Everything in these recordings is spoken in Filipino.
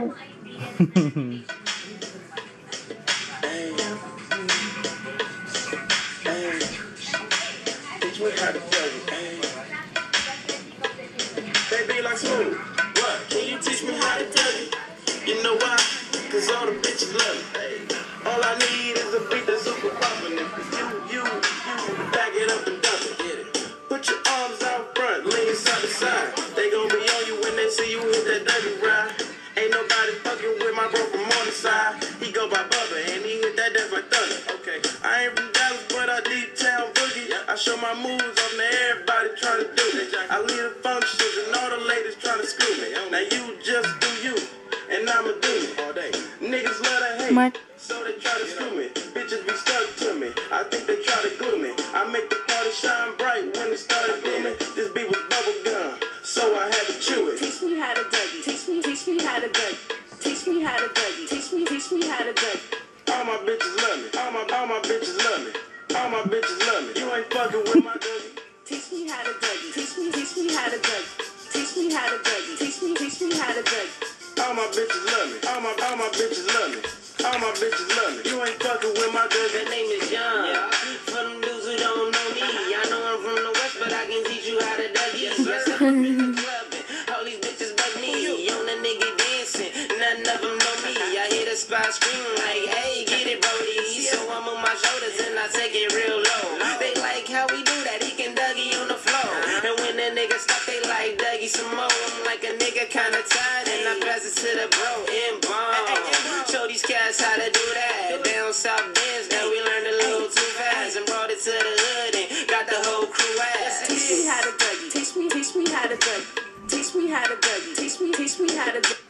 Teach me how to play. Baby, like smooth. What? Can you teach me how to tell you? You know why? Cause all the bitches love me. All I need is a beat that's super poppin'. You back it up and dump it. Get it. Put your arms out front, lean side to side. They gon' be on you when they see you hit that dirty ride. Ain't nobody fucking with my bro from on the side. He go by Bubba and he hit that dance like thunder. Okay, I ain't from Dallas, but I deep town boogie. I show my moves on to everybody trying to do it. I lead the functions and all the ladies trying to screw me. Now you just do you, and I'ma do it all day. Niggas love to hate, so they try to screw me. Bitches be stuck to me, I think they try to glue me. I make the party shine bright when it started blooming. This beat was bubble gum, so I had to chew it. Teach me how to Dougie. Teach me how to Dougie. Teach me how to Dougie. Teach me how to Dougie. All my bitches love me. All my bitches love me. All my bitches love me. You ain't fucking with my Dougie. Teach me how to Dougie. Teach me how to Dougie. Teach me how to Dougie. Teach me how to Dougie. All my bitches love me. All my bitches love me. All my bitches love me. You ain't fucking with my Dougie. That name is John. Yeah. For them dudes who don't know me, I know I'm from the West, but I can teach you how to Dougie. Yes, I'm in the club and all these bitches bug me. On a nigga dancing, none of them know me. I hear the spot screaming like, hey, get it, Brody. So I move my shoulders and I take it real low. They like how we do that, he can Dougie on the floor. And when the nigga stop, they like Dougie some more. I'm like a nigga kinda tired and I pass it to the bro in bomb. Show these cats how to do that. Down south dance that we learned a little too fast and brought it to the hood and got the whole crew ass. Teach me how to Dougie. Teach me how to Dougie. Teach me how to Dougie. Teach me how to Dougie.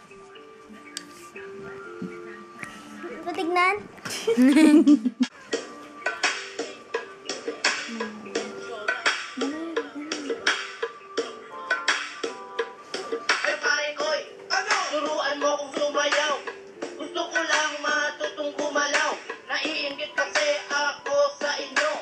Tignan. Ay pare koy, turuan mo kung sumayaw. Gusto ko lang matutong gumalaw. Naiinggit kasi ako sa inyo.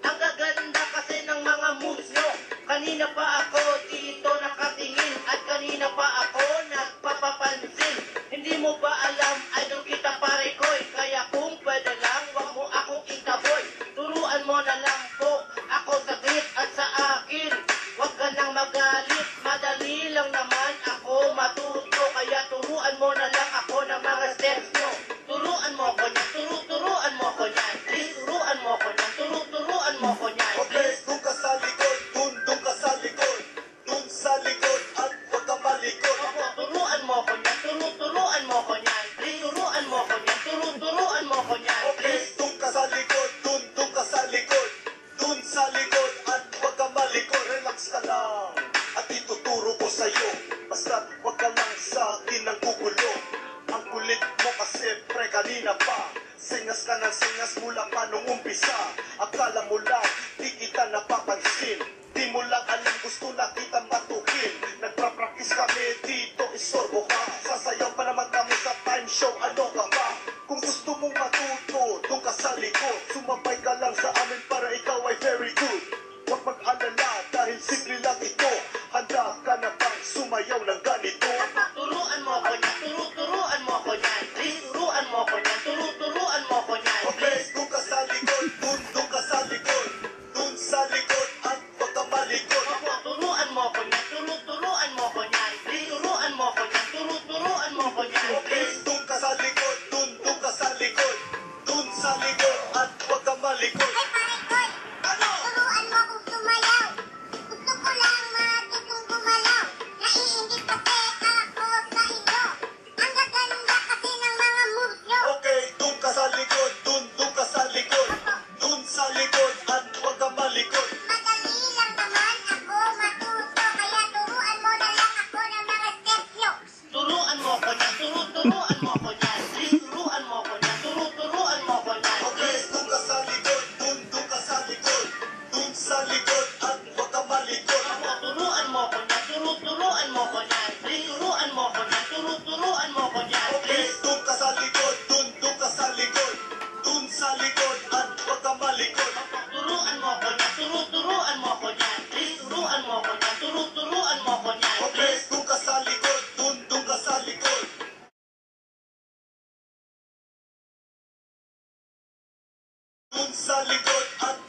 Ang gaganda kasi ng mga moves nyo. Kanina pa ako dito nakatingin at kanina pa ako nagpapapansin. Hindi mo ba alam, idol kita pare koy. Kaya kung pwede lang, wag mo akong itaboy. Turuan mo na lang po ako saglit at sa akin. Wag ka nang magalit, madali lang naman ako matuto. Kaya turuan mo na lang ako ng mga steps nyo. Turuan mo ko niyan, turuan mo ko niyan. Please, turuan mo ko niyan, turuan mo ko niyan. Okay, dun ka sa likod, dun ka sa likod. Dun sa likod at huwag ka malikod. Opo, turuan mo ko niyan, turuan mo ko niyan. Please, turuan mo ko niyan, turuan mo ko niyan. Okay, dun ka sa likod, dun ka sa likod. Dun sa likod at huwag ka malikod. Relax ka lang at ituturo ko sa'yo. Basta't huwag ka lang sa akin ang gugulo. Ang kulit mo kasi pre kanina pa. Singas ka ng singas mula pa nung umpisa. Akala mo lang di kita napapansin. Di mo lang alam gusto na kita matukin. Nagpa-practice kami dito, isorbo ka. Sasayaw pa naman kami sa time show, ano ka ba? Kung gusto mong matuto, doon ka sa likod. Sumabay ka lang sa amin para ikaw ay very good. Huwag mag-alala dahil simple lang ito. Handa ka na bang sumayaw ng ganito? Turuan mo ko niyan, turuan mo ko niyan. Please, turuan mo ko niyan, turuan mo ko niyan. Okay, doon ka sa likod, doon ka sa likod. Doon sa likod at huwag ka malikod. Opo, turuan mo ko niyan, turuan mo ko niyan. Please, turuan mo ko niyan, turuan mo ko niyan. Okay, doon ka sa likod, doon ka sa likod. Doon sa likod at huwag ka malikod. Ay, pare koy. Turuan mo kung sumayaw. Gusto ko lang matutong gumalaw. Naiinggit kasi ako sa inyo. Ang gaganda kasi ng mga moves nyo. Okay, doon ka sa likod, doon ka sa likod. Doon sa likod at huwag ka malikod. Madali lang naman ako matuto. Kaya turuan mo na lang ako ng mga steps nyo. Turuan mo ko niyan, turuan mo ko niyan. Please, turuan mo ko niyan, turuan mo ko niyan. Okay, doon ka sa likod, doon ka sa likod. Doon sa likod at huwag ka malikod. Opo, turuan mo ko niyan, turuan mo ko niyan. Please, turuan mo ko niyan, turuan mo ko niyan. Okay, doon ka sa likod, doon ka sa likod. Doon sa likod at huwag ka malikod. Opo, turuan mo ko niyan, turuan mo ko niyan. Please, turuan mo ko niyan, turuan mo ko niyan. Okay, doon ka sa likod, Dun sa likod at